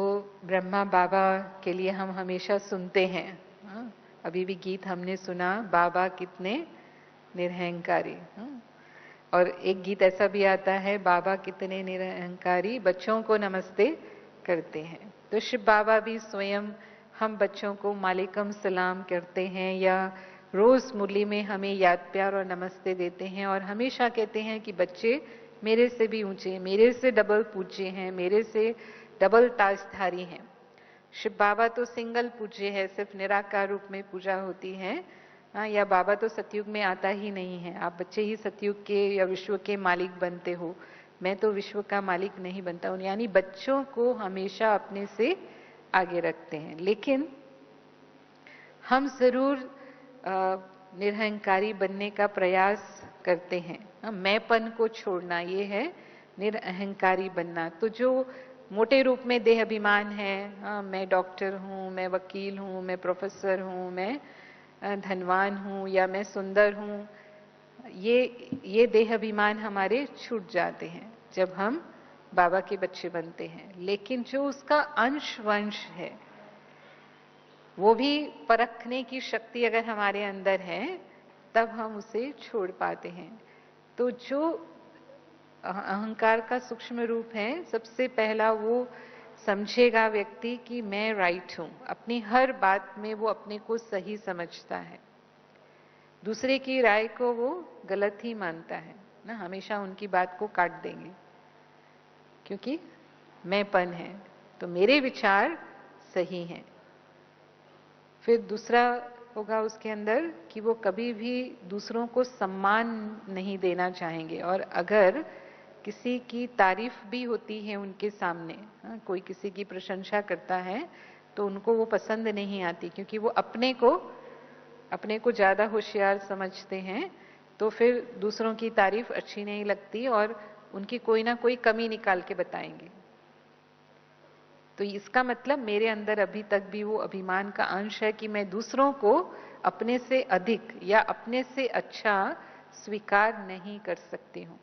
ब्रह्मा बाबा के लिए हम हमेशा सुनते हैं। हाँ, अभी भी गीत हमने सुना, बाबा कितने निरहंकारी। हाँ, और एक गीत ऐसा भी आता है, बाबा कितने निरहंकारी बच्चों को नमस्ते करते हैं। तो शिव बाबा भी स्वयं हम बच्चों को मालिकम सलाम करते हैं या रोज मुरली में हमें याद प्यार और नमस्ते देते हैं और हमेशा कहते हैं कि बच्चे मेरे से भी ऊंचे, मेरे से डबल पूज्य हैं, मेरे से डबल ताजधारी हैं। शिव बाबा तो सिंगल पूज्य है, सिर्फ निराकार रूप में पूजा होती है। हाँ, या बाबा तो सतयुग में आता ही नहीं है, आप बच्चे ही सतयुग के या विश्व के मालिक बनते हो, मैं तो विश्व का मालिक नहीं बनता हूं। यानी बच्चों को हमेशा अपने से आगे रखते हैं। लेकिन हम जरूर निरहंकारी बनने का प्रयास करते हैं। मैंपन को छोड़ना, ये है निरअहंकारी बनना। तो जो मोटे रूप में देह अभिमान है, मैं डॉक्टर हूं, मैं वकील हूं, मैं प्रोफेसर हूं, मैं धनवान हूं या मैं सुंदर हूं, ये देह अभिमान हमारे छूट जाते हैं जब हम बाबा के बच्चे बनते हैं। लेकिन जो उसका अंश वंश है, वो भी परखने की शक्ति अगर हमारे अंदर है तब हम उसे छोड़ पाते हैं। तो जो अहंकार का सूक्ष्म रूप है, सबसे पहला वो समझेगा व्यक्ति कि मैं राइट हूं। अपनी हर बात में वो अपने को सही समझता है, दूसरे की राय को वो गलत ही मानता है ना, हमेशा उनकी बात को काट देंगे क्योंकि मैंपन है, तो मेरे विचार सही हैं। फिर दूसरा होगा उसके अंदर कि वो कभी भी दूसरों को सम्मान नहीं देना चाहेंगे। और अगर किसी की तारीफ भी होती है उनके सामने, कोई किसी की प्रशंसा करता है तो उनको वो पसंद नहीं आती, क्योंकि वो अपने को ज्यादा होशियार समझते हैं। तो फिर दूसरों की तारीफ अच्छी नहीं लगती और उनकी कोई ना कोई कमी निकाल के बताएंगे। तो इसका मतलब मेरे अंदर अभी तक भी वो अभिमान का अंश है कि मैं दूसरों को अपने से अधिक या अपने से अच्छा स्वीकार नहीं कर सकती हूं।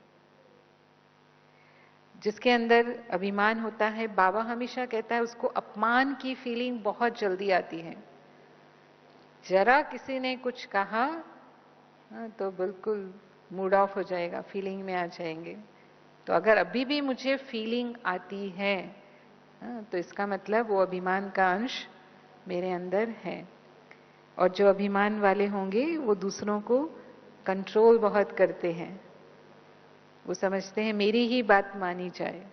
जिसके अंदर अभिमान होता है, बाबा हमेशा कहता है उसको अपमान की फीलिंग बहुत जल्दी आती है। जरा किसी ने कुछ कहा तो बिल्कुल मूड ऑफ हो जाएगा, फीलिंग में आ जाएंगे। तो अगर अभी भी मुझे फीलिंग आती है तो इसका मतलब वो अभिमान का अंश मेरे अंदर है। और जो अभिमान वाले होंगे वो दूसरों को कंट्रोल बहुत करते हैं, वो समझते हैं मेरी ही बात मानी जाए,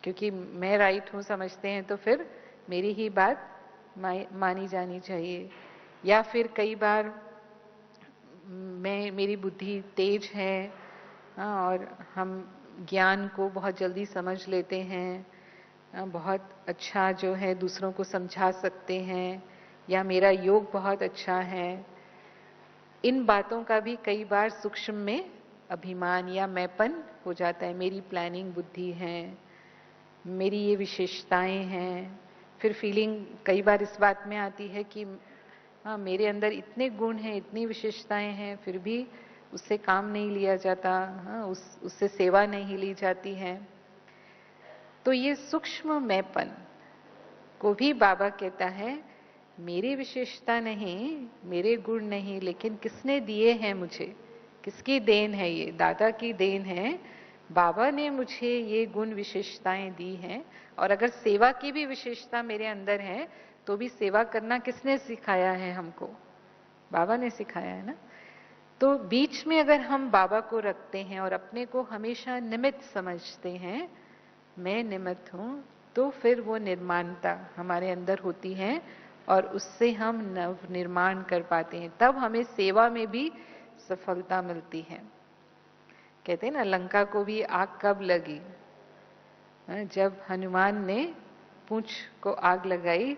क्योंकि मैं राइट हूं समझते हैं तो फिर मेरी ही बात मानी जानी चाहिए। या फिर कई बार मेरी बुद्धि तेज है और हम ज्ञान को बहुत जल्दी समझ लेते हैं, बहुत अच्छा जो है दूसरों को समझा सकते हैं, या मेरा योग बहुत अच्छा है। इन बातों का भी कई बार सूक्ष्म में अभिमान या मैंपन हो जाता है। मेरी प्लानिंग बुद्धि है, मेरी ये विशेषताएं हैं। फिर फीलिंग कई बार इस बात में आती है कि हाँ, मेरे अंदर इतने गुण हैं, इतनी विशेषताएं हैं, फिर भी उससे काम नहीं लिया जाता, हाँ, उससे सेवा नहीं ली जाती है। तो ये सूक्ष्म मैंपन को भी बाबा कहता है मेरी विशेषता नहीं, मेरे गुण नहीं, लेकिन किसने दिए हैं मुझे, किसकी देन है ये? दादा की देन है। बाबा ने मुझे ये गुण विशेषताएं दी हैं। और अगर सेवा की भी विशेषता मेरे अंदर है तो भी सेवा करना किसने सिखाया है हमको? बाबा ने सिखाया है ना। तो बीच में अगर हम बाबा को रखते हैं और अपने को हमेशा निमित्त समझते हैं, मैं निमित्त हूं, तो फिर वो निर्माणता हमारे अंदर होती है और उससे हम नव निर्माण कर पाते हैं। तब हमें सेवा में भी सफलता मिलती है। कहते हैं ना, लंका को भी आग कब लगी? जब हनुमान ने पूंछ को आग लगाई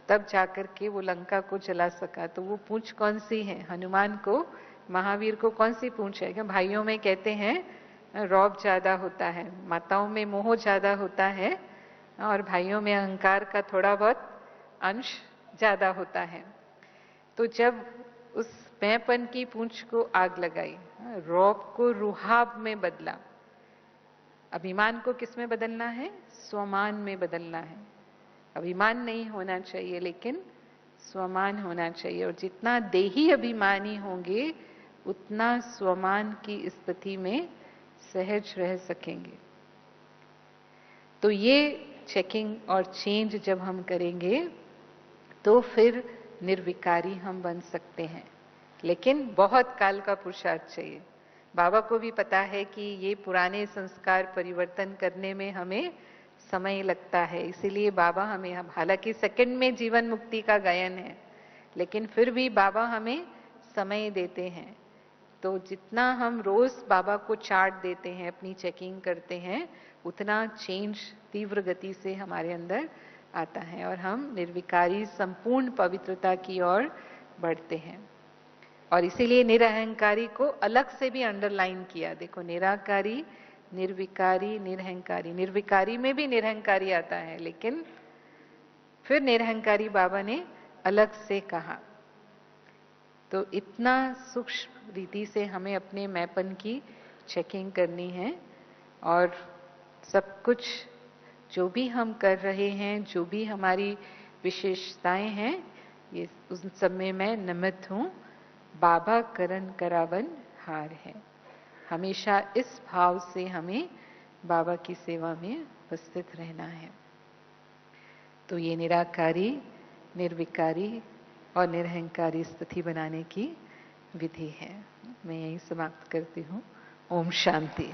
तब जाकर के वो लंका को जला सका। तो वो पूंछ कौन सी है? हनुमान को, महावीर को कौन सी पूंछ है? क्या भाइयों में कहते हैं रौब ज्यादा होता है, माताओं में मोह ज्यादा होता है और भाइयों में अहंकार का थोड़ा बहुत अंश ज्यादा होता है। तो जब उस मैंपन की पूंछ को आग लगाई, रौब को रुहाब में बदला। अभिमान को किस में बदलना है? स्वमान में बदलना है। अभिमान नहीं होना चाहिए, लेकिन स्वमान होना चाहिए। और जितना देही अभिमानी होंगे उतना स्वमान की स्थिति में सहज रह सकेंगे। तो ये चेकिंग और चेंज जब हम करेंगे तो फिर निर्विकारी हम बन सकते हैं, लेकिन बहुत काल का पुरुषार्थ चाहिए। बाबा को भी पता है कि ये पुराने संस्कार परिवर्तन करने में हमें समय लगता है, इसीलिए बाबा हमें, हालांकि सेकंड में जीवन मुक्ति का गायन है, लेकिन फिर भी बाबा हमें समय देते हैं। तो जितना हम रोज बाबा को चार्ट देते हैं, अपनी चेकिंग करते हैं, उतना चेंज तीव्र गति से हमारे अंदर आता है और हम निर्विकारी संपूर्ण पवित्रता की ओर बढ़ते हैं। और इसीलिए निरहंकारी को अलग से भी अंडरलाइन किया। देखो, निराकारी, निर्विकारी, निरहंकारी। निर्विकारी में भी निरहंकारी आता है, लेकिन फिर निरहंकारी बाबा ने अलग से कहा। तो इतना सूक्ष्म रीति से हमें अपने मैंपन की चेकिंग करनी है। और सब कुछ जो भी हम कर रहे हैं, जो भी हमारी विशेषताएं हैं, ये उस सब में मैं निमित्त हूं। बाबा करन करावन हार है। हमेशा इस भाव से हमें बाबा की सेवा में उपस्थित रहना है। तो ये निराकारी, निर्विकारी और निरहंकारी स्थिति बनाने की विधि है। मैं यही समाप्त करती हूँ। ओम शांति।